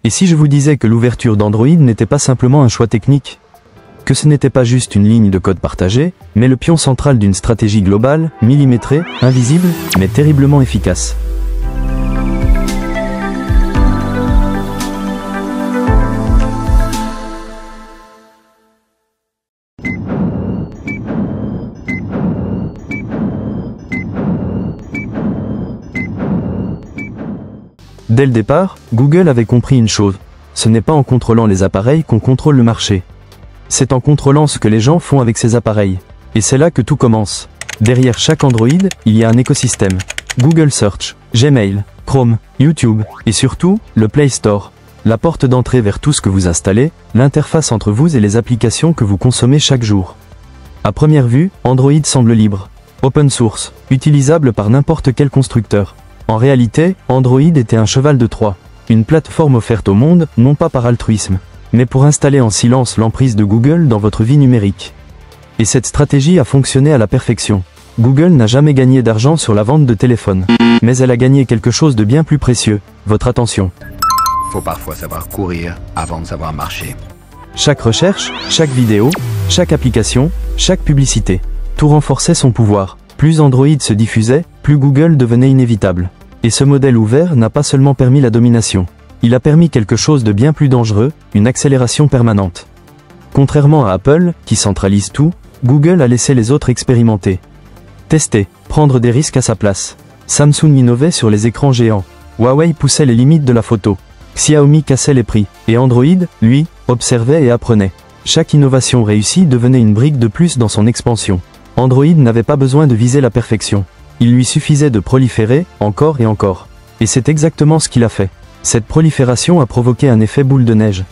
Et si je vous disais que l'ouverture d'Android n'était pas simplement un choix technique? Que ce n'était pas juste une ligne de code partagée, mais le pion central d'une stratégie globale, millimétrée, invisible, mais terriblement efficace. Dès le départ, Google avait compris une chose. Ce n'est pas en contrôlant les appareils qu'on contrôle le marché. C'est en contrôlant ce que les gens font avec ces appareils. Et c'est là que tout commence. Derrière chaque Android, il y a un écosystème. Google Search, Gmail, Chrome, YouTube, et surtout, le Play Store. La porte d'entrée vers tout ce que vous installez, l'interface entre vous et les applications que vous consommez chaque jour. À première vue, Android semble libre. Open source, utilisable par n'importe quel constructeur. En réalité, Android était un cheval de Troie. Une plateforme offerte au monde, non pas par altruisme, mais pour installer en silence l'emprise de Google dans votre vie numérique. Et cette stratégie a fonctionné à la perfection. Google n'a jamais gagné d'argent sur la vente de téléphones. Mais elle a gagné quelque chose de bien plus précieux, votre attention. Faut parfois savoir courir avant de savoir marcher. Chaque recherche, chaque vidéo, chaque application, chaque publicité, tout renforçait son pouvoir. Plus Android se diffusait, plus Google devenait inévitable. Et ce modèle ouvert n'a pas seulement permis la domination. Il a permis quelque chose de bien plus dangereux, une accélération permanente. Contrairement à Apple, qui centralise tout, Google a laissé les autres expérimenter. Tester, prendre des risques à sa place. Samsung innovait sur les écrans géants. Huawei poussait les limites de la photo. Xiaomi cassait les prix. Et Android, lui, observait et apprenait. Chaque innovation réussie devenait une brique de plus dans son expansion. Android n'avait pas besoin de viser la perfection. Il lui suffisait de proliférer, encore et encore. Et c'est exactement ce qu'il a fait. Cette prolifération a provoqué un effet boule de neige.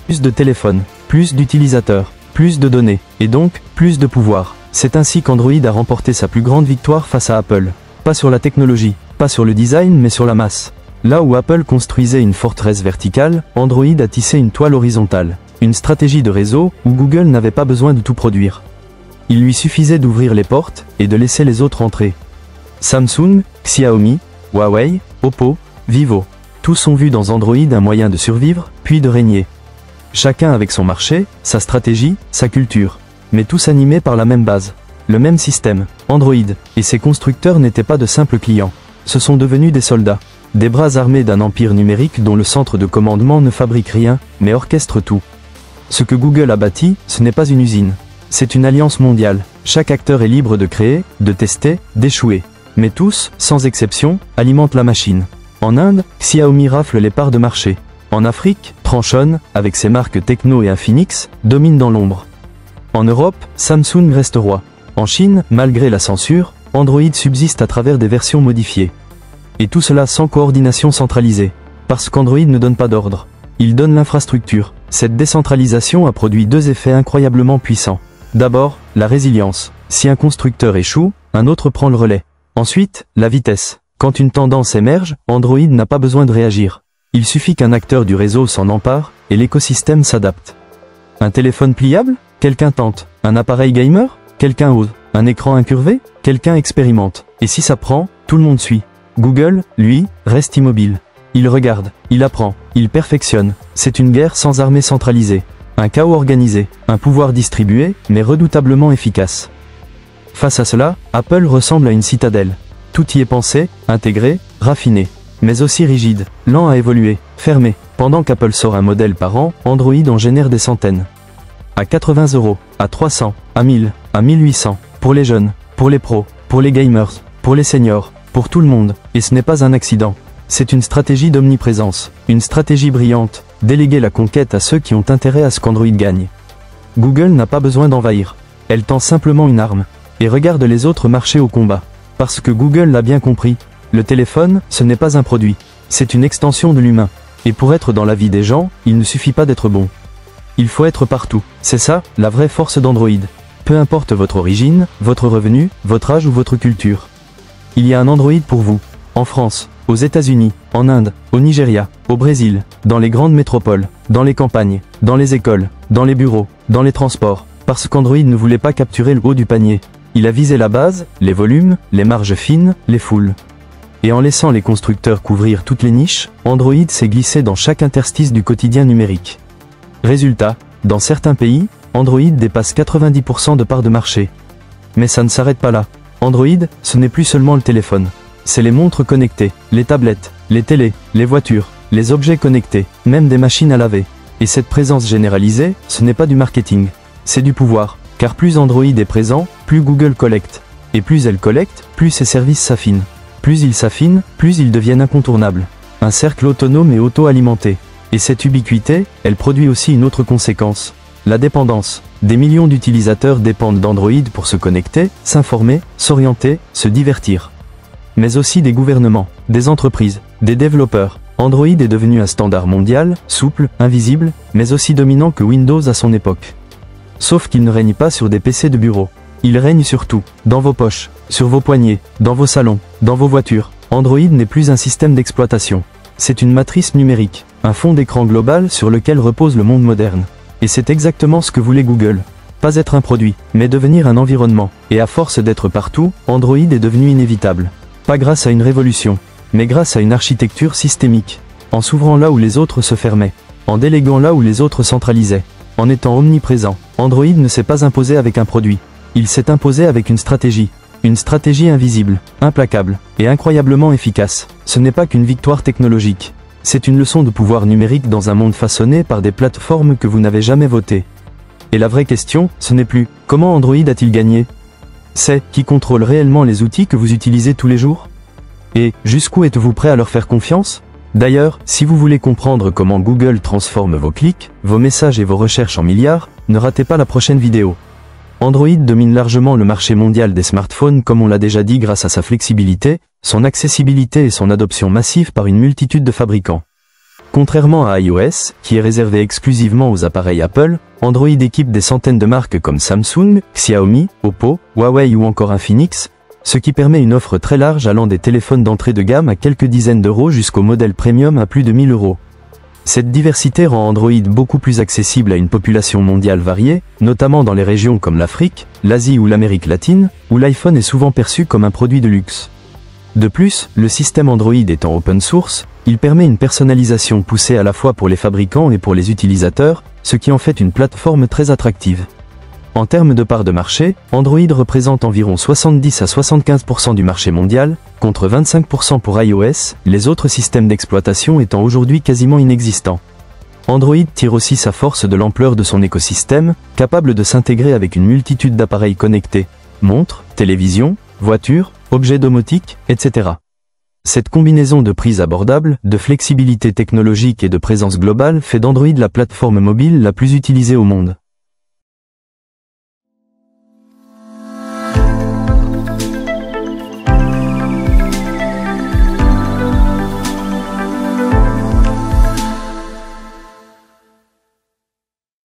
Plus de téléphones, plus d'utilisateurs, plus de données, et donc, plus de pouvoir. C'est ainsi qu'Android a remporté sa plus grande victoire face à Apple. Pas sur la technologie, pas sur le design, mais sur la masse. Là où Apple construisait une forteresse verticale, Android a tissé une toile horizontale. Une stratégie de réseau où Google n'avait pas besoin de tout produire. Il lui suffisait d'ouvrir les portes et de laisser les autres entrer. Samsung, Xiaomi, Huawei, Oppo, Vivo, tous ont vu dans Android un moyen de survivre, puis de régner. Chacun avec son marché, sa stratégie, sa culture, mais tous animés par la même base, le même système, Android, et ses constructeurs n'étaient pas de simples clients. Ce sont devenus des soldats, des bras armés d'un empire numérique dont le centre de commandement ne fabrique rien, mais orchestre tout. Ce que Google a bâti, ce n'est pas une usine. C'est une alliance mondiale. Chaque acteur est libre de créer, de tester, d'échouer. Mais tous, sans exception, alimentent la machine. En Inde, Xiaomi rafle les parts de marché. En Afrique, Tranchon, avec ses marques Tecno et Infinix, domine dans l'ombre. En Europe, Samsung reste roi. En Chine, malgré la censure, Android subsiste à travers des versions modifiées. Et tout cela sans coordination centralisée. Parce qu'Android ne donne pas d'ordre. Il donne l'infrastructure. Cette décentralisation a produit deux effets incroyablement puissants. D'abord, la résilience. Si un constructeur échoue, un autre prend le relais. Ensuite, la vitesse. Quand une tendance émerge, Android n'a pas besoin de réagir. Il suffit qu'un acteur du réseau s'en empare, et l'écosystème s'adapte. Un téléphone pliable? Quelqu'un tente. Un appareil gamer? Quelqu'un ose. Un écran incurvé? Quelqu'un expérimente. Et si ça prend, tout le monde suit. Google, lui, reste immobile. Il regarde, il apprend, il perfectionne. C'est une guerre sans armée centralisée. Un chaos organisé, un pouvoir distribué, mais redoutablement efficace. Face à cela, Apple ressemble à une citadelle. Tout y est pensé, intégré, raffiné. Mais aussi rigide, lent à évoluer, fermé. Pendant qu'Apple sort un modèle par an, Android en génère des centaines. À 80 €, à 300, à 1000, à 1800, pour les jeunes, pour les pros, pour les gamers, pour les seniors, pour tout le monde. Et ce n'est pas un accident. C'est une stratégie d'omniprésence, une stratégie brillante, déléguer la conquête à ceux qui ont intérêt à ce qu'Android gagne. Google n'a pas besoin d'envahir. Elle tend simplement une arme, et regarde les autres marcher au combat. Parce que Google l'a bien compris, le téléphone, ce n'est pas un produit, c'est une extension de l'humain. Et pour être dans la vie des gens, il ne suffit pas d'être bon. Il faut être partout. C'est ça, la vraie force d'Android. Peu importe votre origine, votre revenu, votre âge ou votre culture. Il y a un Android pour vous. En France, aux États-Unis, en Inde, au Nigeria, au Brésil, dans les grandes métropoles, dans les campagnes, dans les écoles, dans les bureaux, dans les transports. Parce qu'Android ne voulait pas capturer le haut du panier. Il a visé la base, les volumes, les marges fines, les foules. Et en laissant les constructeurs couvrir toutes les niches, Android s'est glissé dans chaque interstice du quotidien numérique. Résultat, dans certains pays, Android dépasse 90% de part de marché. Mais ça ne s'arrête pas là. Android, ce n'est plus seulement le téléphone. C'est les montres connectées, les tablettes, les télés, les voitures, les objets connectés, même des machines à laver. Et cette présence généralisée, ce n'est pas du marketing. C'est du pouvoir, car plus Android est présent, plus Google collecte. Et plus elle collecte, plus ses services s'affinent. Plus ils s'affinent, plus ils deviennent incontournables. Un cercle autonome et auto-alimenté. Et cette ubiquité, elle produit aussi une autre conséquence. La dépendance. Des millions d'utilisateurs dépendent d'Android pour se connecter, s'informer, s'orienter, se divertir. Mais aussi des gouvernements, des entreprises, des développeurs. Android est devenu un standard mondial, souple, invisible, mais aussi dominant que Windows à son époque. Sauf qu'il ne règne pas sur des PC de bureau. Il règne sur tout, dans vos poches, sur vos poignets, dans vos salons, dans vos voitures. Android n'est plus un système d'exploitation. C'est une matrice numérique, un fond d'écran global sur lequel repose le monde moderne. Et c'est exactement ce que voulait Google. Pas être un produit, mais devenir un environnement. Et à force d'être partout, Android est devenu inévitable. Pas grâce à une révolution, mais grâce à une architecture systémique. En s'ouvrant là où les autres se fermaient. En déléguant là où les autres centralisaient. En étant omniprésent, Android ne s'est pas imposé avec un produit. Il s'est imposé avec une stratégie. Une stratégie invisible, implacable, et incroyablement efficace. Ce n'est pas qu'une victoire technologique. C'est une leçon de pouvoir numérique dans un monde façonné par des plateformes que vous n'avez jamais votées. Et la vraie question, ce n'est plus « Comment Android a-t-il gagné ?» C'est « Qui contrôle réellement les outils que vous utilisez tous les jours ?» Et « Jusqu'où êtes-vous prêt à leur faire confiance ?» D'ailleurs, si vous voulez comprendre comment Google transforme vos clics, vos messages et vos recherches en milliards, ne ratez pas la prochaine vidéo. Android domine largement le marché mondial des smartphones comme on l'a déjà dit grâce à sa flexibilité, son accessibilité et son adoption massive par une multitude de fabricants. Contrairement à iOS, qui est réservé exclusivement aux appareils Apple, Android équipe des centaines de marques comme Samsung, Xiaomi, Oppo, Huawei ou encore Infinix, ce qui permet une offre très large allant des téléphones d'entrée de gamme à quelques dizaines d'euros jusqu'au modèle premium à plus de 1000 euros. Cette diversité rend Android beaucoup plus accessible à une population mondiale variée, notamment dans les régions comme l'Afrique, l'Asie ou l'Amérique latine, où l'iPhone est souvent perçu comme un produit de luxe. De plus, le système Android étant open source, il permet une personnalisation poussée à la fois pour les fabricants et pour les utilisateurs, ce qui en fait une plateforme très attractive. En termes de part de marché, Android représente environ 70 à 75% du marché mondial, contre 25% pour iOS, les autres systèmes d'exploitation étant aujourd'hui quasiment inexistants. Android tire aussi sa force de l'ampleur de son écosystème, capable de s'intégrer avec une multitude d'appareils connectés, montres, télévisions, voitures, objets domotiques, etc. Cette combinaison de prix abordables, de flexibilité technologique et de présence globale fait d'Android la plateforme mobile la plus utilisée au monde.